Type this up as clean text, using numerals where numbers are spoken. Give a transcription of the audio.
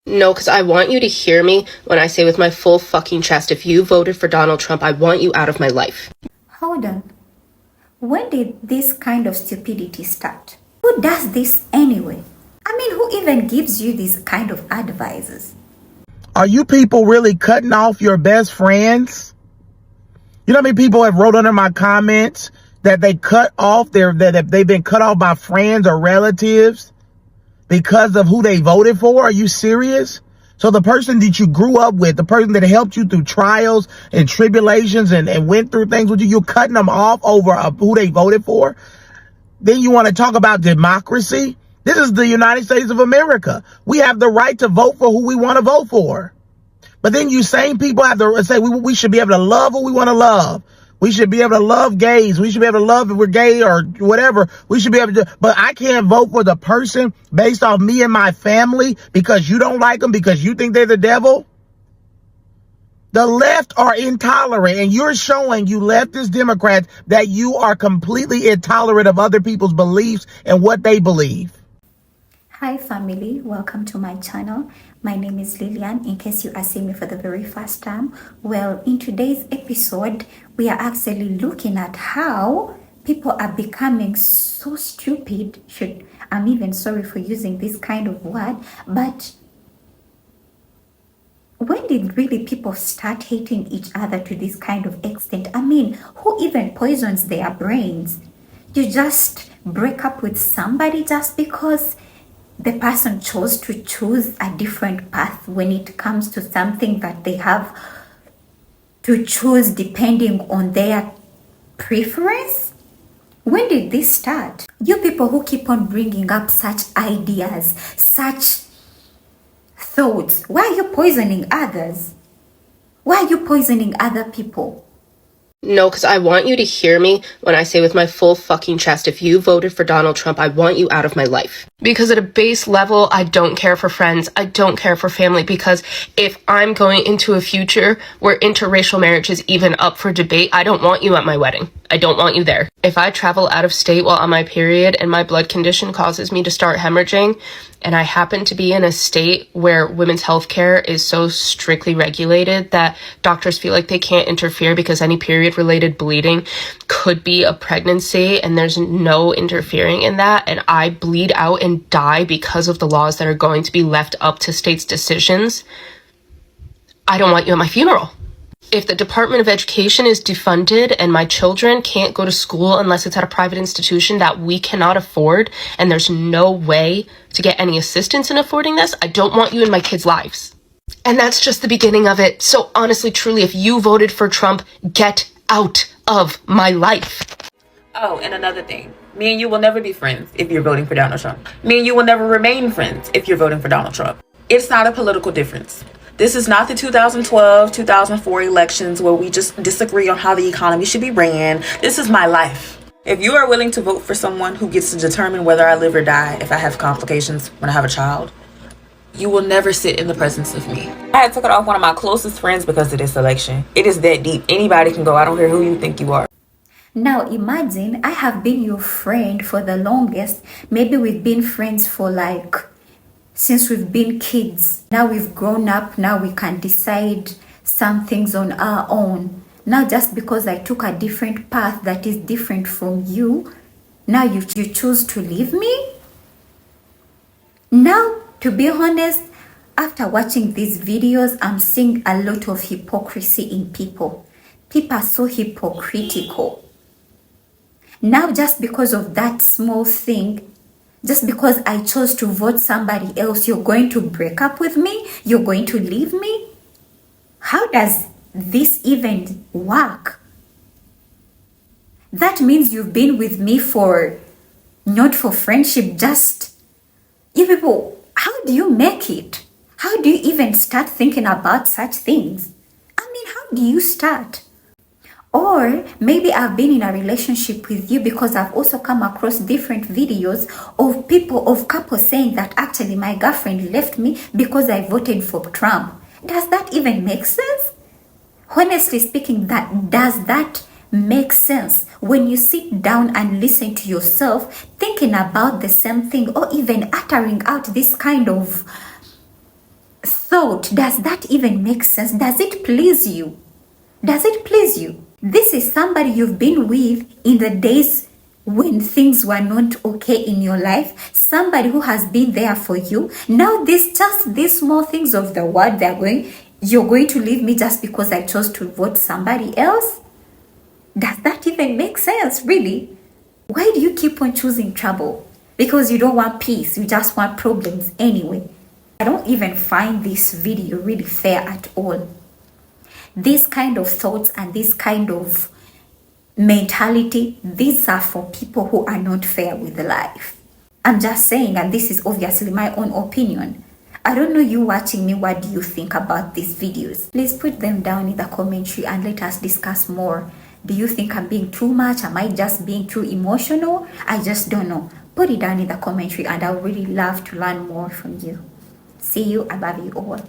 No, because I want you to hear me when I say with my full fucking chest, if you voted for Donald Trump, I want you out of my life. Hold on. When did this kind of stupidity start? Who does this anyway? I mean, who even gives you these kind of advices? Are you people really cutting off your best friends? You know how many people have wrote under my comments that they cut off that they've been cut off by friends or relatives because of who they voted for? Are you serious? So the person that you grew up with, the person that helped you through trials and tribulations and went through things with you, you're cutting them off over who they voted for? Then you want to talk about democracy? This is the United States of America. We have the right to vote for who we want to vote for. But then you same people have to say we should be able to love who we want to love. We should be able to love gays. We should be able to love if we're gay or whatever. We should be able to, but I can't vote for the person based off me and my family because you don't like them, because you think they're the devil. The left are intolerant, and you're showing, you leftist Democrats, that you are completely intolerant of other people's beliefs and what they believe. Hi family, welcome to my channel. My name is Lillian, in case you are seeing me for the very first time. Well, in today's episode, we are actually looking at how people are becoming so stupid. I'm even sorry for using this kind of word, but when did really people start hating each other to this kind of extent? I mean, who even poisons their brains? You just break up with somebody just because the person chose to choose a different path when it comes to something that they have to choose depending on their preference? When did this start? You people who keep on bringing up such ideas, such thoughts, why are you poisoning others? Why are you poisoning other people? No, because I want you to hear me when I say with my full fucking chest, if you voted for Donald Trump, I want you out of my life. Because at a base level, I don't care for friends. I don't care for family. Because if I'm going into a future where interracial marriage is even up for debate, I don't want you at my wedding. I don't want you there. If I travel out of state while on my period and my blood condition causes me to start hemorrhaging, and I happen to be in a state where women's health care is so strictly regulated that doctors feel like they can't interfere because any period-related bleeding could be a pregnancy and there's no interfering in that, and I bleed out and die because of the laws that are going to be left up to states' decisions, I don't want you at my funeral. If the Department of Education is defunded and my children can't go to school unless it's at a private institution that we cannot afford, and there's no way to get any assistance in affording this, I don't want you in my kids' lives. And that's just the beginning of it. So honestly, truly, if you voted for Trump, get out of my life. Oh, and another thing. Me and you will never be friends if you're voting for Donald Trump. Me and you will never remain friends if you're voting for Donald Trump. It's not a political difference. This is not the 2012, 2004 elections where we just disagree on how the economy should be ran. This is my life. If you are willing to vote for someone who gets to determine whether I live or die if I have complications when I have a child, you will never sit in the presence of me. I had to cut off one of my closest friends because of this election. It is that deep. Anybody can go. I don't care who you think you are. Now imagine I have been your friend for the longest. Maybe we've been friends for since we've been kids. Now we've grown up. Now we can decide some things on our own. Now just because I took a different path that is different from you, now you choose to leave me? Now, to be honest, after watching these videos, I'm seeing a lot of hypocrisy in people. People are so hypocritical. Now just because of that small thing, just because I chose to vote somebody else, you're going to break up with me? You're going to leave me? How does this even work? That means you've been with me not for friendship, just, you people, how do you make it? How do you even start thinking about such things? I mean, how do you start? Or maybe I've been in a relationship with you because I've also come across different videos of couples saying that actually my girlfriend left me because I voted for Trump. Does that even make sense? Honestly speaking, does that make sense when you sit down and listen to yourself thinking about the same thing, or even uttering out this kind of thought, does that even make sense? Does it please you? Does it please you? This is somebody you've been with in the days when things were not okay in your life. Somebody who has been there for you. Now just these small things of the world, you're going to leave me just because I chose to vote somebody else? Does that even make sense, really? Why do you keep on choosing trouble? Because you don't want peace, you just want problems anyway. I don't even find this video really fair at all. This kind of thoughts and this kind of mentality, these are for people who are not fair with life. I'm just saying, and this is obviously my own opinion. I don't know, you watching me, what do you think about these videos? Please put them down in the commentary and let us discuss more. Do you think I'm being too much? Am I just being too emotional? I just don't know. Put it down in the commentary and I would really love to learn more from you. See you. I love you all.